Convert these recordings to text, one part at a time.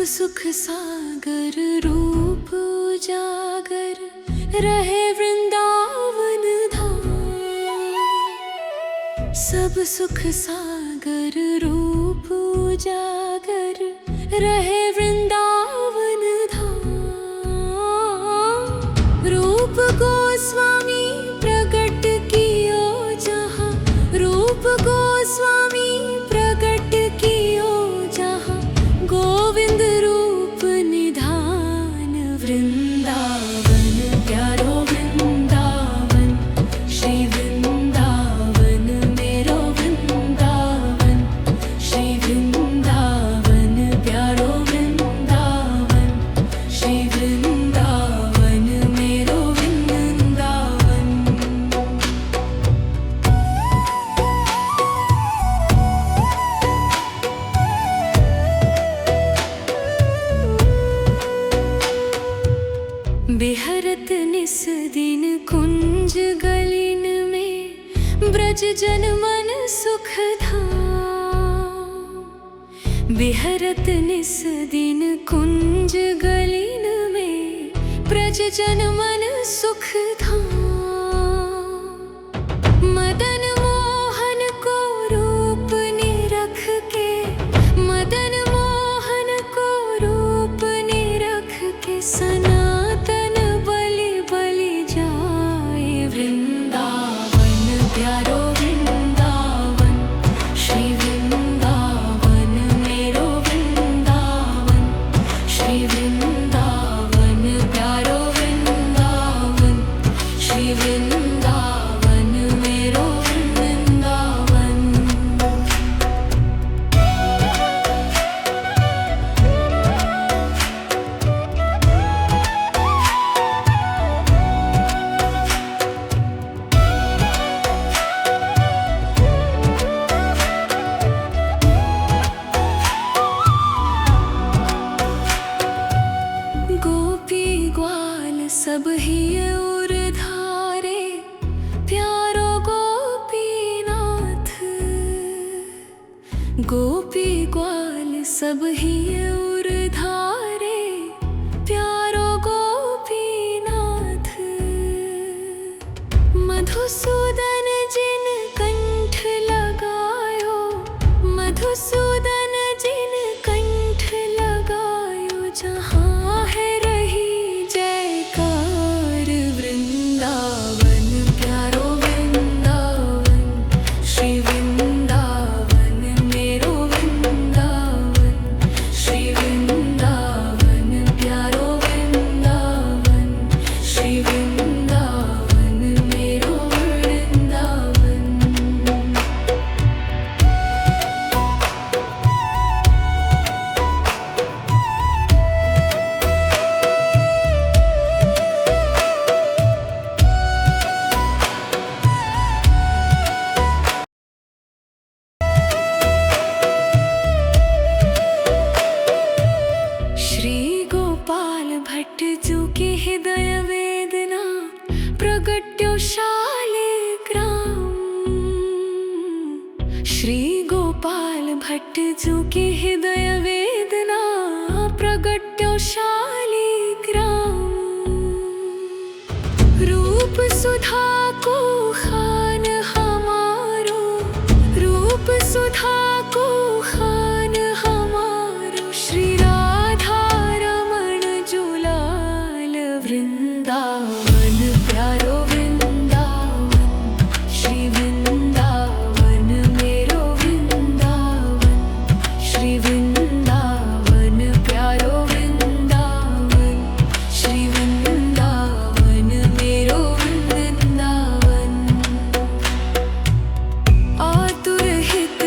सुख सागर रूप उजागर रहे वृंदावन धाम। सब सुख सागर रूप उजागर रहे वृंदावन धाम। रूप गोस्वामी प्रकट कियो जहाँ, रूप गोस्वामी प्रकट कियो जहाँ, गोविंद रूप निधान वृंदावन प्यारो वृंदावन। श्री वृंदावन मेरो वृंदावन, श्री वृंदावन प्यारो वृंदावन, श्री वृंदावन मेरो वृंदावन। बिहरत निस दिन कुंज गलिन में, ब्रज जन मन सुख धाम। बिहरत निस दिन कुंज गलिन में, ब्रज जन मन सुख धाम। मदन मोहन को रूप निरख के, मदन मोहन को रूप निरख के, सनातन बलि बलि जाए वृंदावन प्यारो वृंदावन। श्री वृंदावन मेरो वृंदावन, श्री वृंदावन प्यारो वृंदावन, श्री वृंदावन मेरो वृंदावन। गोपी ग्वाल सब ही उर धारे, प्यारो गोपीनाथ। गोपी ग्वाल सब ही उर धारे, प्यारो गोपीनाथ। मधुसूदन जिन कंठ लगायो, मधुसूदन जिन कंठ लगायो, जहाँ है रही जयकार वृंदावन प्यारो वृंदावन। श्री वृंदावन मेरो वृंदावन, श्री वृंदावन प्यारो वृंदावन, श्री वृंदावन मेरो वृंदावन। श्री गोपाल भट्ट जू की हृदय वेदना, प्रगट्यो शालिग्राम। श्री गोपाल भट्ट जू की हृदय वेदना, प्रगट्यो शालिग्राम। रूप सुधा को खान हमारो, रूप सुधा को खान हमारो। श्री राधा रमण जुलाल वृंदावन प्यारो वृंदावन, श्री वृंदावन मेरो वृंदावन, श्री वृंदावन प्यारो वृंदावन, श्री वृंदावन मेरो वृंदावन। आतुर हित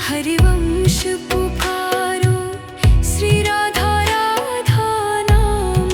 हरिवंश पुकारो, श्री राधा राधा नाम।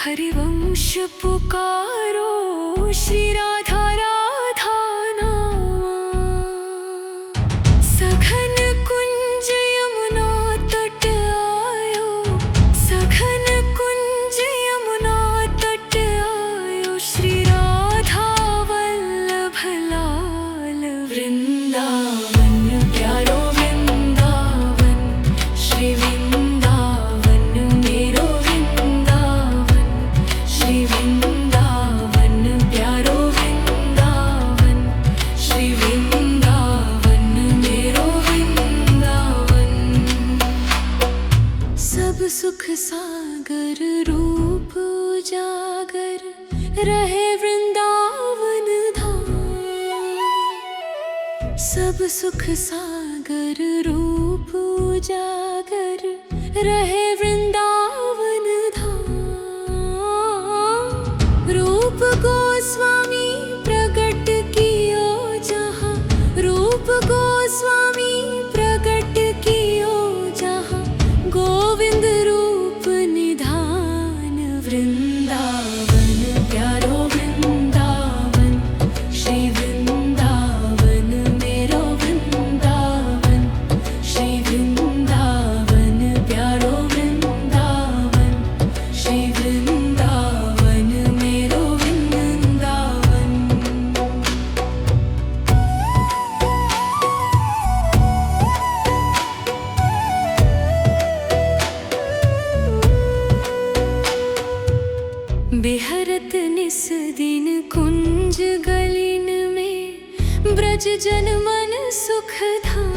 हरिवंश पुकारो श्री राधा राधा नामा। सघन कुंज यमुना तट आयो, सघन कुंज यमुना तट आयो, श्री राधा वल्लभ लाल वृंदावन प्यारो वृंदावन, श्री वृंदावन मेरो वृंदावन, श्री वृंदावन प्यारो वृंदावन, श्री वृंदावन मेरो वृंदावन। सब सुख सागर रूप उजागर रहे वृंदावन धाम। सब सुख सागर रूप उजागर रहे वृंदावन धाम। रूप गोस्वामी प्रगट कियो जहाँ, रूप गोस्वामी प्रगट कियो जहाँ, गोविंद रूप निधान वृंदावन प्यारो वृंदावन, श्री वृंदावन मेरो वृंदावन, श्री वृंदावन प्यारो वृंदावन, श्री वृंदावन मेरो वृंदावन। बिहरत निस दिन कुंज गलिन में, ब्रज जन मन सुख धाम।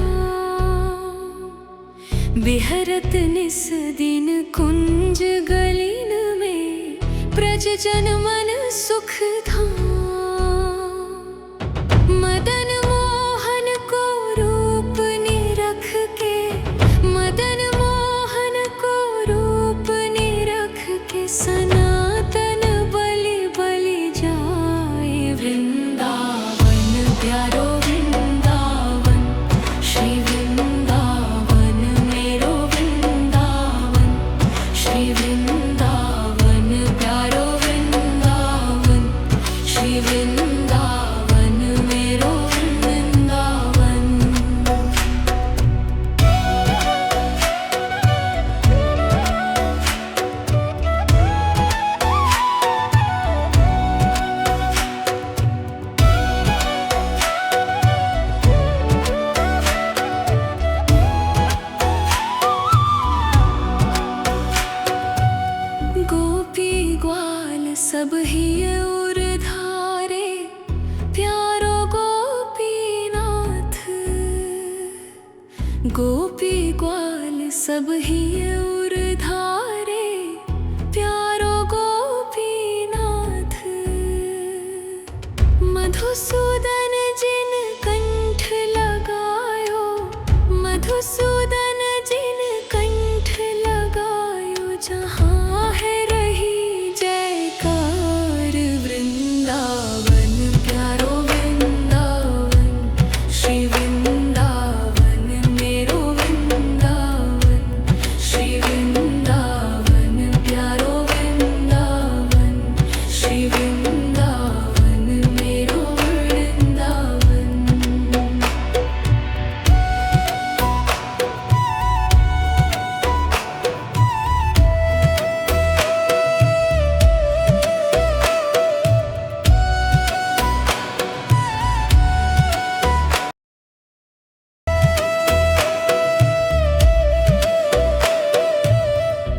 बिहरत निस दिन कुंज गलिन में, ब्रज जन मन सुख धाम। मदन मोहन को रूप निरख के, मदन मोहन को रूप निरख के, सनातन बलि बलि जाए वृंदावन प्यारो वृंदावन, श्री वृंदावन मेरो वृंदावन, श्री वृंदावन प्यारो वृंदावन, श्री वृंदावन मेरो वृंदावन। गोपी ग्वाल सब ही उर धारे, प्यारो गोपीनाथ। गोपी ग्वाल सब ही उर धारे, प्यारो गोपीनाथ। मधुसूदन जिन कंठ लगायो, मधुसूदन जिन कंठ लगायो, जहाँ है रही जयकार वृंदावन प्यारो वृंदावन, श्री वृंदावन मेरो वृंदावन, श्री वृंदावन प्यारो वृंदावन, श्री वृंदावन मेरो वृंदावन।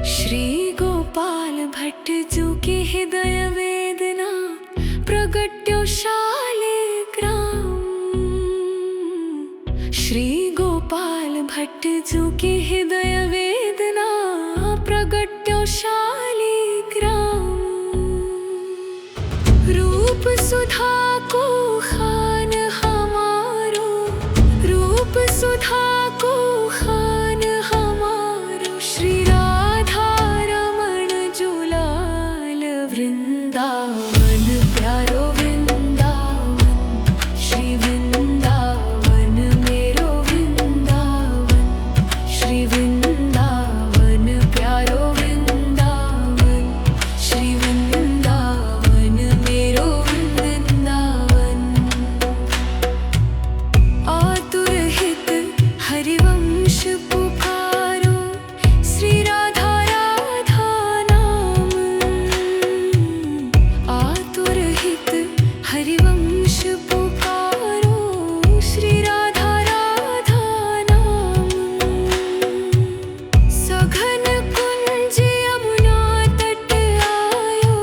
श्री गोपाल भट्ट जू की हृदय वेदना, प्रगट्यो शालिग्राम। श्री गोपाल भट्ट जू की हृदय वेदना, प्रगट्यो शालिग्राम। रूप सुधा को खान हमारो, रूप सुधा को खान हमारो, श्री राधा रमण जुलाल वृंदावन प्यारो वृंदावन, श्री वृंदावन मेरो वृंदावन, श्री वृंदावन प्यारो वृंदावन। हरिवंश पुकारो, श्री राधा राधा नाम। आतुर हित हरिवंश पुकारो, श्री राधा राधा नाम। सघन कुंज यमुना तट आयो,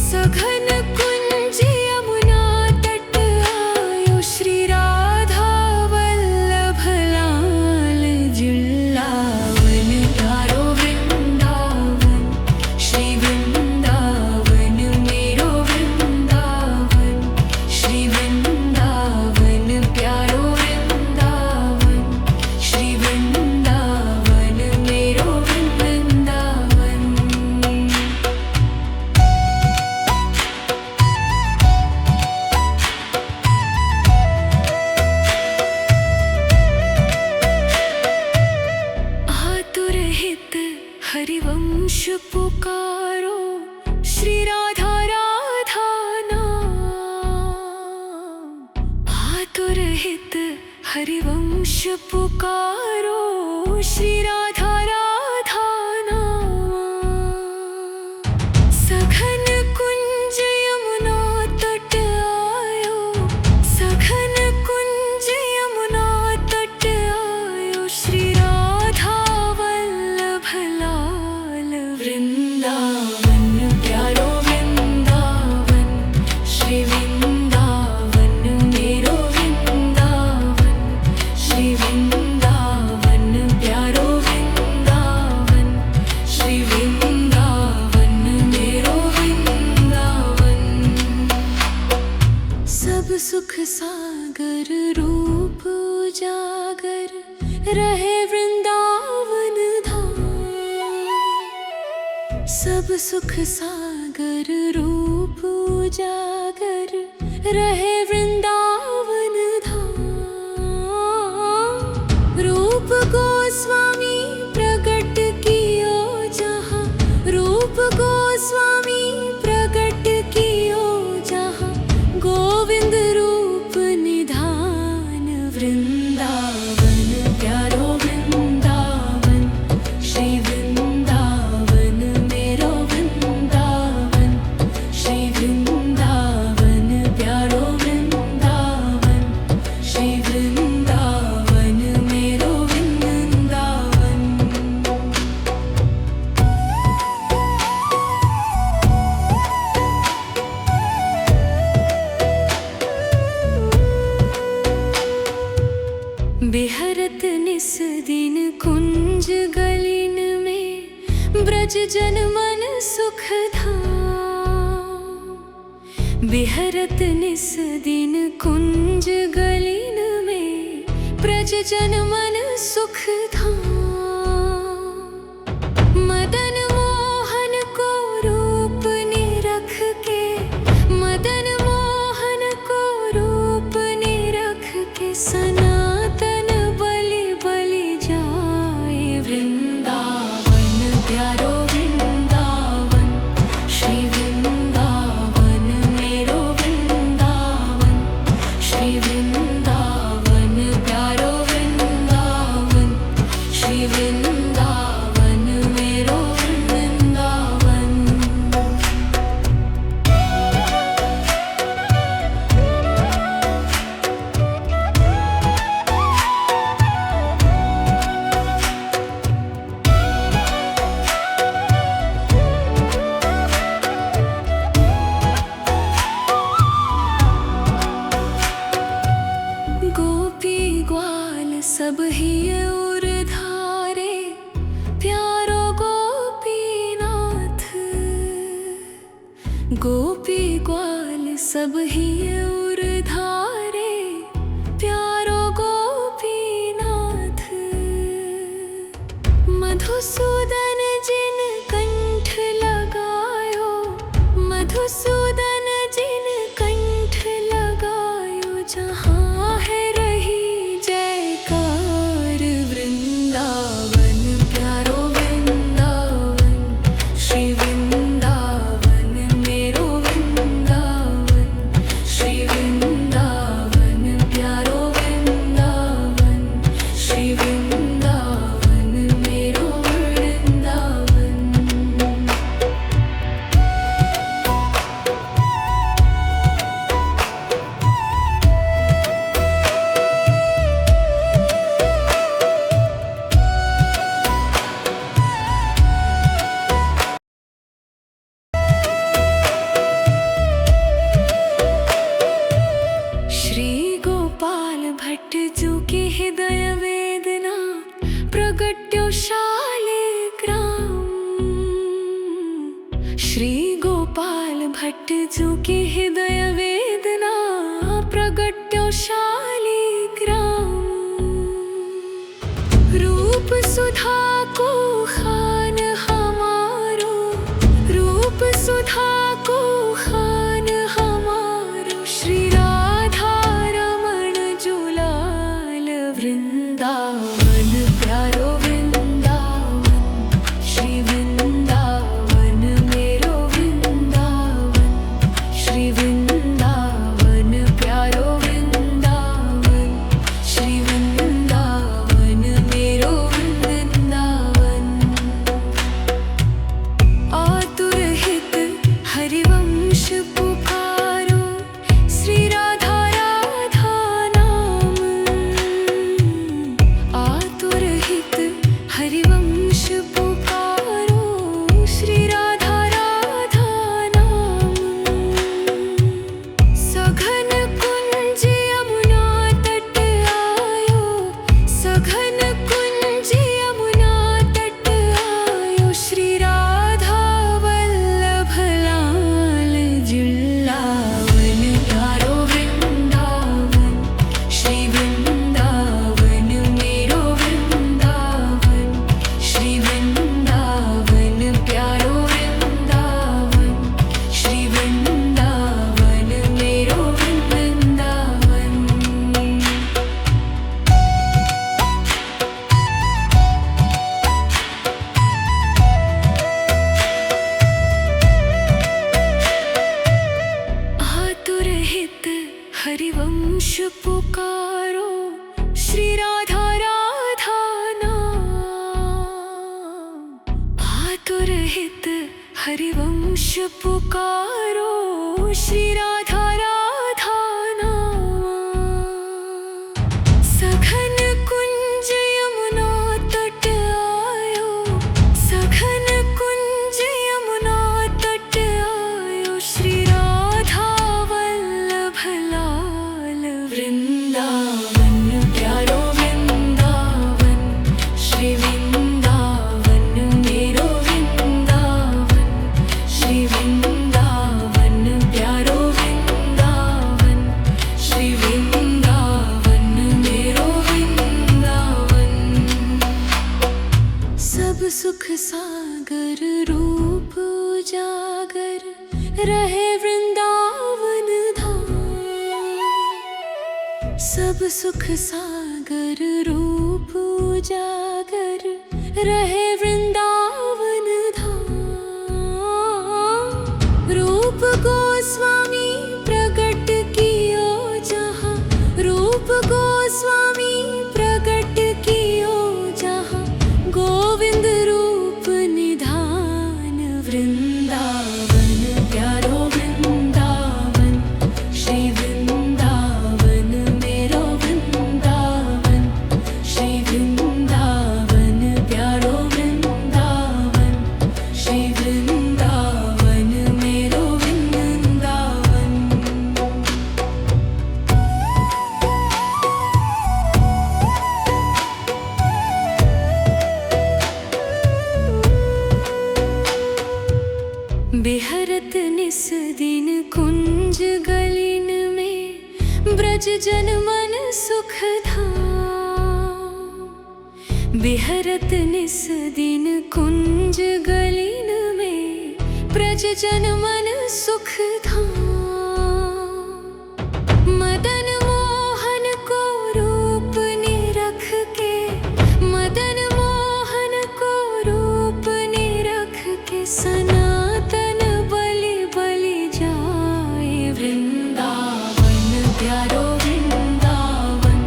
सघन कुंज यमुना तट आयो, श्री राधा वल्लभ लाल झुलावन। प्यारो वृंदावन, श्री वृंदावन मेरो वृंदावन, श्री वृंदावन प्यारो वृंदावन, श्री वृंदावन मेरो वृंदावन। आतुर हित हरिवंश पुकारो, श्री राधा राधा नाम। आतुर हित हरिवंश पुकारो, श्री राधा राधा नाम। सघन कुंज यमुना तट आयो, सघन कुंज यमुना तट आयो, श्री राधा वल्लभ लाल वृंदावन। प्यारो वृंदावन, श्री वृंदावन मेरो वृंदावन, श्री वृंदावन प्यारो वृंदावन, श्री वृंदावन मेरो वृंदावन। सब सुख सागर रूप उजागर, रहे वृंदावन धाम। सब सुख सागर रूप उजागर, रहे वृंदावन धाम। रूप गोस्वामी प्रगट कियो जहाँ, रूप गोस्वामी प्रगट कियो जहाँ, गोविंद रूप निधान वृंदावन। प्यारो वृंदावन, श्री वृंदावन मेरो वृंदावन, श्री वृंदावन प्यारो वृंदावन, श्री वृंदावन मेरो वृंदावन। बिहरत निस दिन कुंज गलिन में, ब्रज जन मन सुख धाम। बिहरत निस दिन कुंज गलिन में, ब्रज जन मन सुख धाम। मदन मोहन को रूप निरख के, मदन मोहन को रूप निरख के, सनातन बलि बलि जाए वृंदावन। प्यारो वृंदावन, श्री वृंदावन मेरो वृंदावन, श्री वृंदावन प्यारो वृंदावन, श्री वृंदावन मेरो वृंदावन। गोपी ग्वाल सब ही उर धारे, प्यारो गोपीनाथ। गोपी ग्वाल सब ही उर धारे, प्यारो गोपीनाथ। मधुसूदन जिन कंठ लगायो, मधुसूदन जिन कंठ लगायो, जहाँ है रही जयकार वृंदावन। प्यारो वृंदावन, श्री वृंदावन मेरो वृंदावन, श्री वृंदावन प्यारो वृंदावन, श्री वृंदावन सुधा को खान हमारो, रूप सुधा को खान हमारो। श्री राधा रमण जुलाल वृंदावन प्यारो वृंदावन, श्री वृंदावन मेरो वृंदावन, श्री वृंदावन प्यारो वृंदावन, श्री वृंदावन मेरो वृंदावन। आतुर हित हरिवंश पुकारो, श्री राधा राधा नाम। आतुर हित हरिवंश पुकारो, श्री राधा राधा नाम। सघन कुंज यमुना तट आयो, सघन कुंज यमुना तट आयो। श्री राधा वल्लभ लाल जुलावन प्यारो वृंदावन, श्री वृंदावन मेरो वृंदावन, श्री वृंदावन प्यारो वृंदावन, श्री वृंदावन मेरो वृंदावन। आतुर हित हरिवंश पुकारो, श्री राधा राधा नाम। आतुर हित हरिवंश पुकारो, श्री राधा राधा नाम। सघन कुंज यमुना तट आयो, सघन कुंज यमुना तट आयो। श्री राधा वल्लभ लाल वृंदावन प्यारो वृंदावन, श्री वृंदावन मेरो वृंदावन, श्री वृंदावन प्यारो वृंदावन, श्री वृंदावन मेरो वृंदावन। सब सुख सागर रूप उजागर, रहे वृंदावन धाम। सब सुख सागर रूप उजागर, रहे वृंदावन धाम। रूप गोस्वामी प्रगट कियो जहाँ, रूप गोस्वामी प्रगट कियो जहाँ। गोविंद रूप निधान वृंदावन प्यारो वृंदावन, श्री वृंदावन मेरो वृंदावन, श्री वृंदावन प्यारो वृंदावन, श्री वृंदावन मेरो वृंदावन। बिहरत निस दिन कुंज गलिन में, ब्रज जन मन सुख धाम। बिहरत निस दिन कुंज गलिन में, ब्रज जन मन सुख धाम। मदन मोहन को रूप निरख के, मदन मोहन को रूप निरख के। सनातन बलि बलि जाए वृंदावन प्यारो वृंदावन,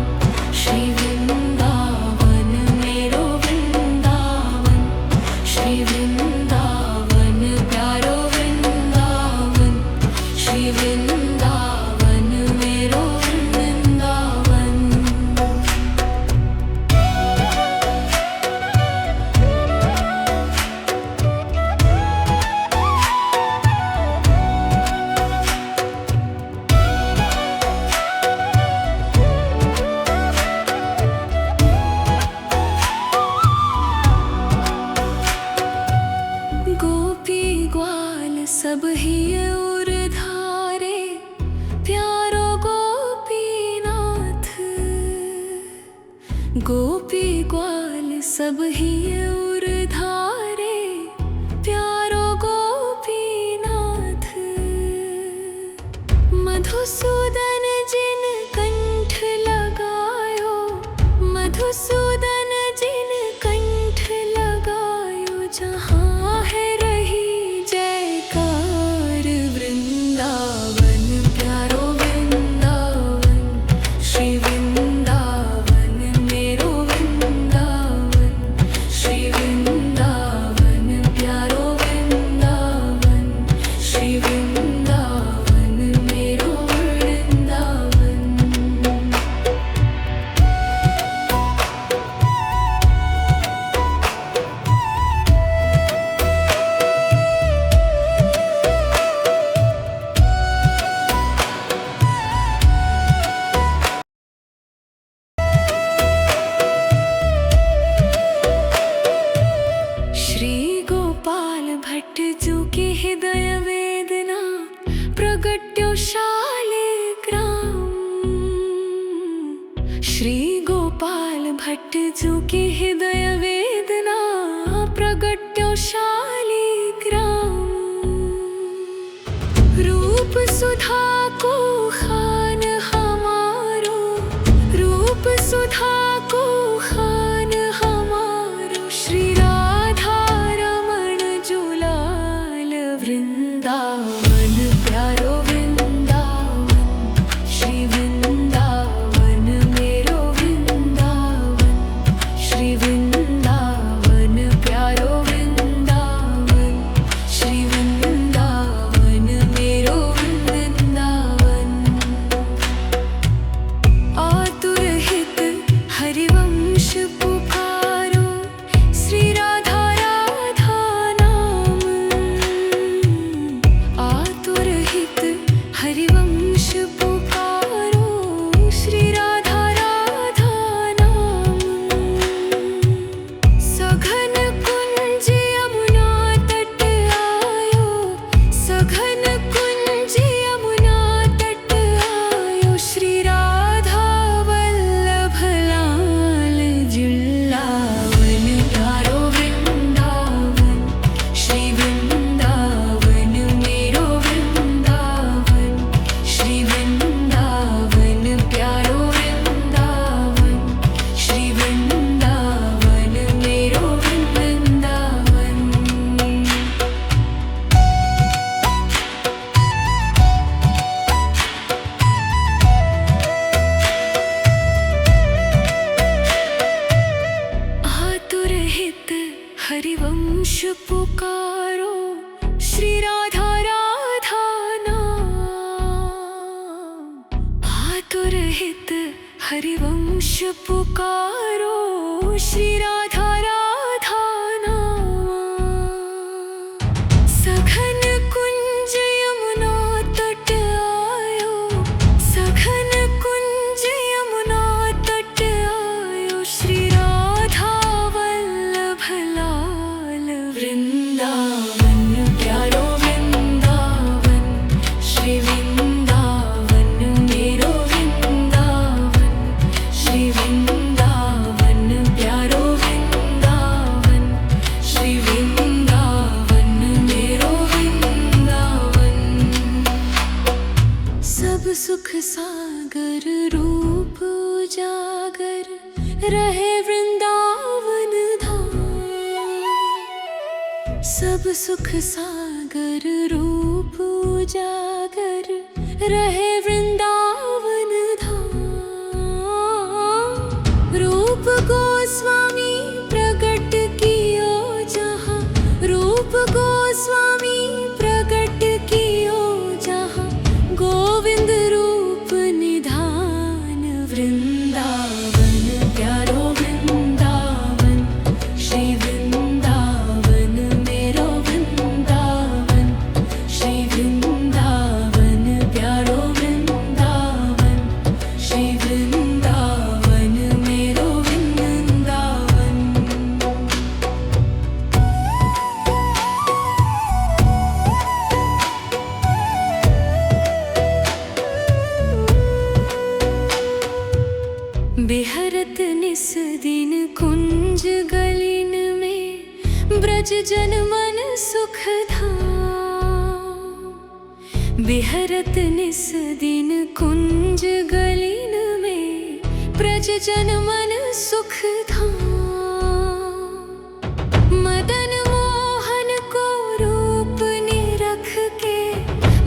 श्री वृंदावन मेरो वृंदावन, श्री वृंदावन प्यारो वृंदावन, श्री सब ही उर्धारे प्यारो गोपीनाथ। मधुसूदन जिन कंठ लगायो, मधुसूदन जिन कंठ लगायो, जहाँ है रही जयकार वृंदावन प्यारो वृंदावन, श्री वृंदावन मेरो वृंदावन, श्री वृंदावन प्यारो वृंदावन, श्री वृंदावन मेरो वृंदावन। श्री गोपाल भट्ट जू के हृदय वेदना प्रगट्यो शालिग्राम। श्री गोपाल भट्ट जू के हृदय वेदना प्रगट्यो शालिग्राम। रूप सुधा को खान हमारो, रूप सुधा को खान हमारो, श्री राधा रमण जुलाल वृंदावन प्यारो वृंदावन, श्री वृंदावन मेरो वृंदावन, श्री वृंदावन प्यारो वृंदावन, श्री वृंदावन मेरो वृंदावन। आतुर हित हरिवंश पुकारो, श्री राधा राधा नाम। आतुर हित हरिवंश पुकारो, श्री राधा राधा नाम। सघन कुंज यमुना तट आयो, सघन कुंज यमुना तट आयो, श्री राधा वल्लभ लाल जुलावन प्यारो वृंदावन, श्री वृंदावन मेरो वृंदावन, श्री वृंदावन प्यारो वृंदावन, श्री वृंदावन मेरो वृंदावन। आतुर हित हरिवंश पुकारो, श्री राधा राधा नाम। आतुर हित हरिवंश पुकारो, श्री राधा राधा नाम। सघन कुंज यमुना तट आयो, सघन कुंज यमुना तट आयो, श्री राधा वल्लभ लाल वृंदावन प्यारो वृंदावन, श्री वृंदावन मेरो वृंदावन, श्री वृंदावन प्यारो वृंदावन, श्री वृंदावन मेरो वृंदावन। सब सुख सागर रूप उजागर रहे वृंदावन धाम। सब सुख सागर रूप उजागर रहे वृंदावन धाम। रूप गोस्वामी प्रगट कियो जहाँ, रूप गोस्वामी प्रगट कियो जहाँ, गोविंद रूप निधान वृंदावन प्यारो वृंदावन, श्री वृंदावन मेरो वृंदावन, श्री वृंदावन प्यारो वृंदावन। ब्रज जन मन सुख धाम। बिहरत निस दिन कुंज गलिन में, ब्रज जन मन सुख धाम। मदन मोहन को रूप निरख के,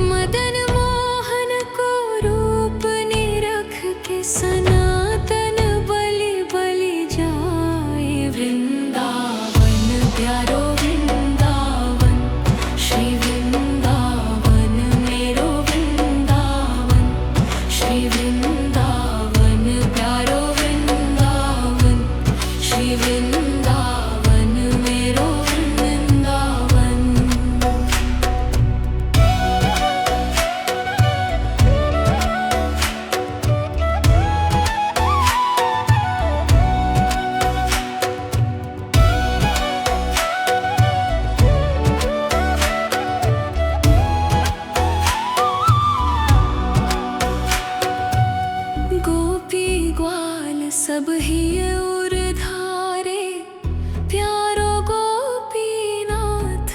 मदन मोहन को रूप निरख के, सनातन बलि बलि जाए वृंदावन। प्यारो वृंदावन, श्री वृंदावन मेरो वृंदावन, श्री वृंदावन प्यारो वृंदावन, श्री वृंदावन मेरो वृंदावन। गोपी ग्वाल सब ही उर धारे, प्यारो गोपीनाथ।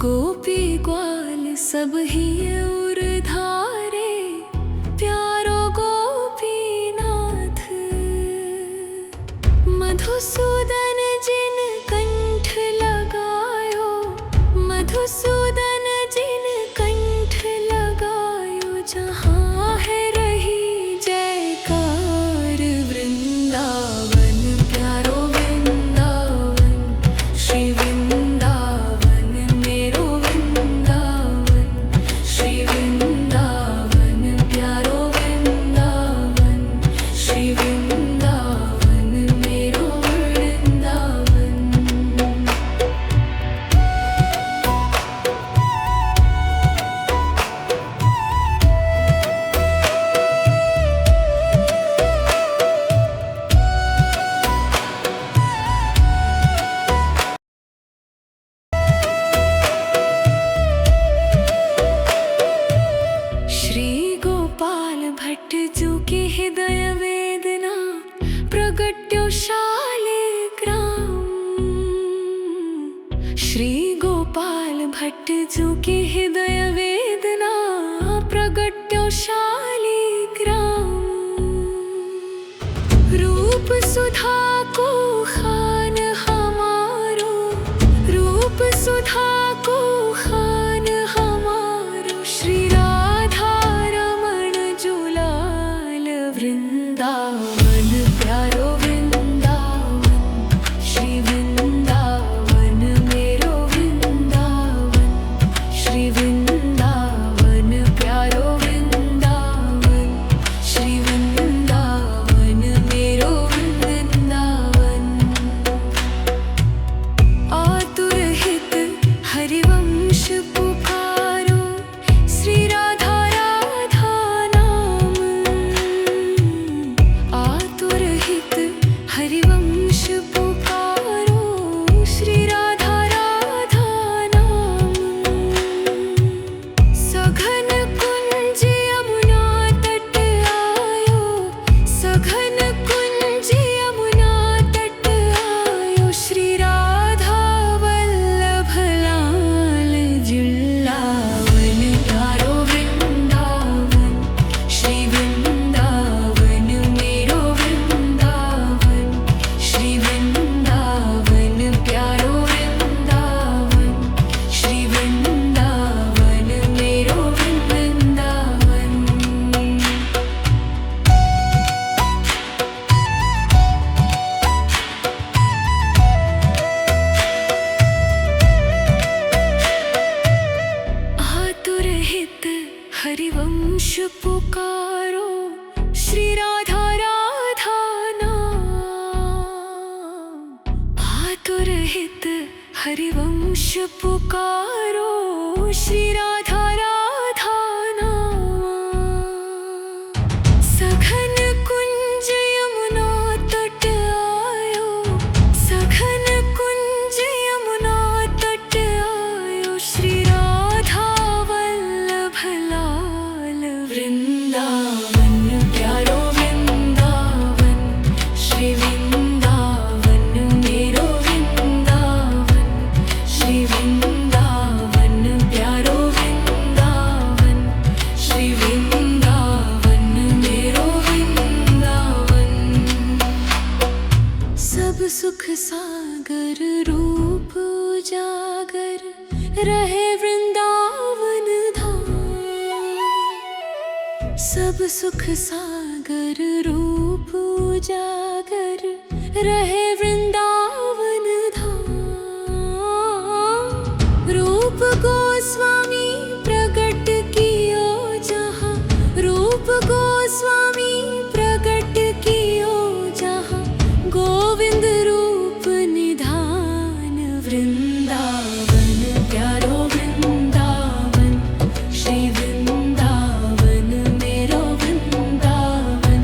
गोपी ग्वाल सब ही उर धारे, प्यारो गोपीनाथ। मधुसूदन जिन कंठ लगायो, मधुसूदन जिन कंठ लगायो, जहाँ है रही जयकार वृंदावन। प्यारो वृंदावन, श्री वृंदावन मेरो वृंदावन, श्री वृंदावन प्यारो वृंदावन, श्री वृंदावन मेरो वृंदावन। श्री गोपाल भट्ट जू की हृदय वेदना, प्रगट्यो शालिग्राम। श्री गोपाल भट्ट जू की हृदय वेदना, प्रगट्यो शालिग्राम। रूप सुधा को खान हमारो, रूप सुधा को खान हमारो, श्री राधा रमण जुलाल वृंदावन। प्यारो वृंदावन, श्री वृंदावन मेरो वृंदावन, श्री वृंदावन प्यारो वृंदावन, श्री वृंदावन मेरो वृंदावन। आतुर हित हरिवंश पुकारो, श्री राधा राधा नाम। आतुर हित हरिवंश पुकारो, श्री राधा राधा नाम। सघन कुंज यमुना तट आयो, सघन कुंज यमुना तट आयो, श्री राधा वल्लभ लाल जुलावन। प्यारो वृंदावन, श्री वृंदावन मेरो वृंदावन, श्री वृंदावन प्यारो वृंदावन, श्री वृंदावन मेरो वृंदावन। आतुर हित हरिवंश पुकारो, श्री राधा राधा नाम। आतुर हित हरिवंश पुकारो, श्री राधा राधा नाम। सघन कुंज यमुना तट आयो, सघन कुंज यमुना तट आयो, श्री राधा वल्लभ लाल वृंदावन। प्यारो वृंदावन, श्री वृंदावन मेरो वृंदावन। सब सुख सागर रूप उजागर रहे वृंदावन धाम। सब सुख सागर रूप उजागर रहे वृंदावन धाम। रूप गोस्वामी प्रकट कियो जहाँ, रूप गोस्वामी प्रकट कियो जहाँ, गोविंद रूप निधान वृंदावन प्यारो वृंदावन। श्री वृंदावन मेरो वृंदावन,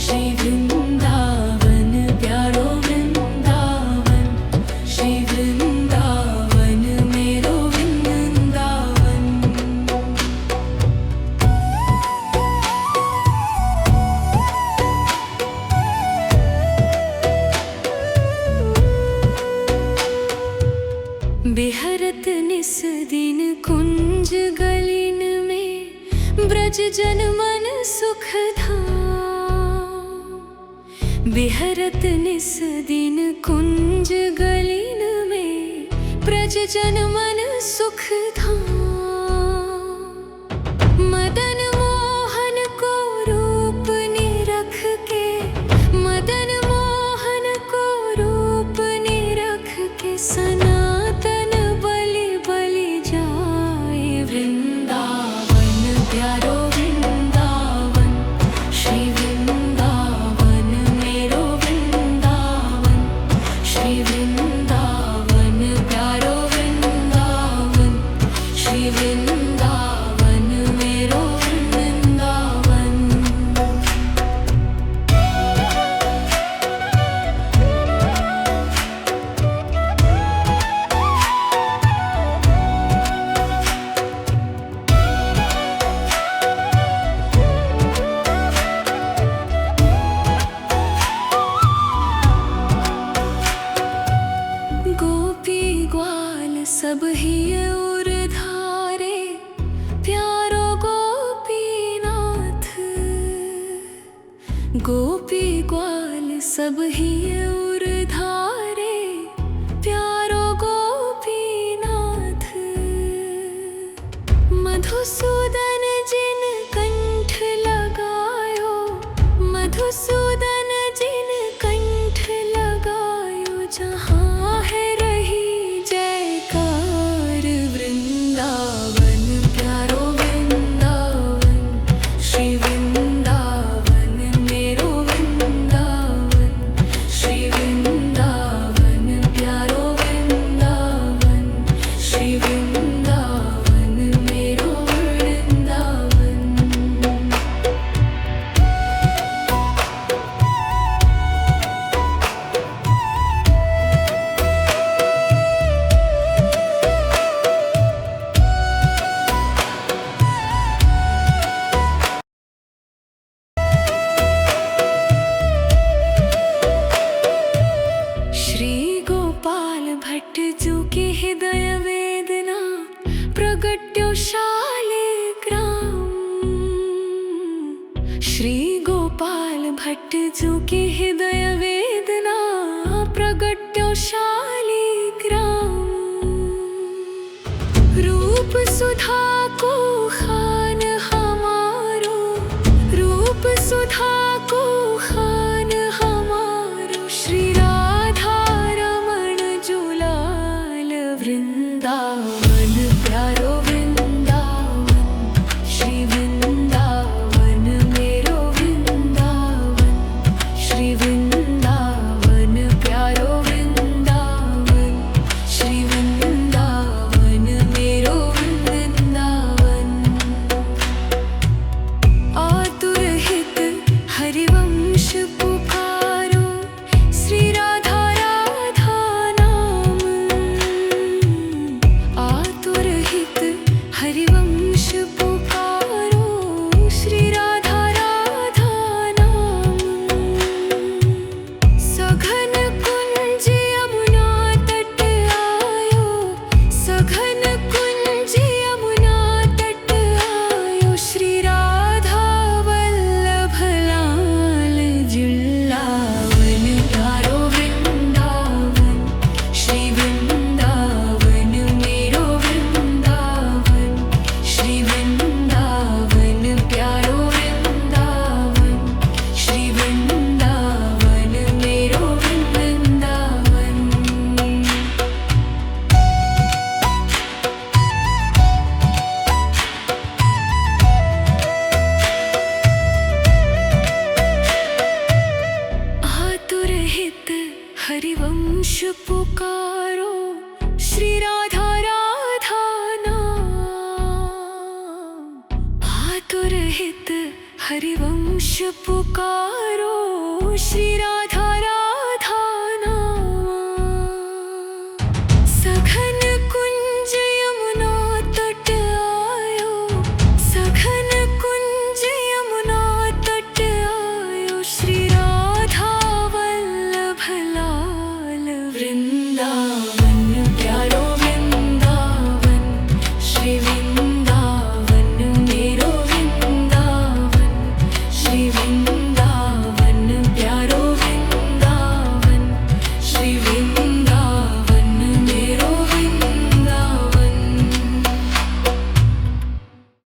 श्री वृंदावन प्यारो वृंदावन, श्री वृंदावन मेरो वृंदावन। बिहरत निस दिन कुंज गलिन में, ब्रज जन मन सुख धाम। बिहरत निस दिन कुंज गलिन में, ब्रज जन मन सुख धाम। मदन मोहन को रूप निरख के, मदन मोहन को रूप निरख के, सनातन बलि बलि जाए वृंदावन प्यारो वृंदावन। श्री वृंदावन मेरो वृंदावन, श्री वृंदावन प्यारो वृंदावन, श्री वृंदावन मेरो वृंदावन। गोपी ग्वाल सब ही उर धारे, प्यारो गोपीनाथ। गोपी ग्वाल सब ही उर धारे, प्यारो गोपीनाथ। मधुसूदन जिन कंठ लगायो, मधुसूदन जिन कंठ लगायो, जहाँ है रही जयकार वृंदावन प्यारो वृंदावन। श्री वृंदावन मेरो वृंदावन, श्री वृंदावन प्यारो वृंदावन, श्री वृंदावन मेरो वृंदावन। श्री गोपाल भट्ट जू की हृदय वेदना, प्रगट्यो शालिग्राम। श्री गोपाल भट्ट जू की हृदय वेदना, प्रगट्यो शालिग्राम। रूप सुधा को खान हमारो, रूप सुधा को खान हमारो। श्री राधा रमण जुलाल वृंदावन प्यारो वृंदावन, श्री वृंदावन मेरो वृंदावन, श्री वृंदावन प्यारो वृंदावन, श्री वृंदावन मेरो वृंदावन। हरिवंश पुकारो, श्री राधा राधा नाम। आतुर हित हरिवंश पुकारो, श्री राधा राधा नाम। सघन कुंज यमुना तट आयो, सघन कुंज यमुना तट आयो, श्री राधा वल्लभ लाल। वृंदावन प्यारो वृंदावन, श्री वृंदावन मेरो वृंदावन, श्री वृंदावन।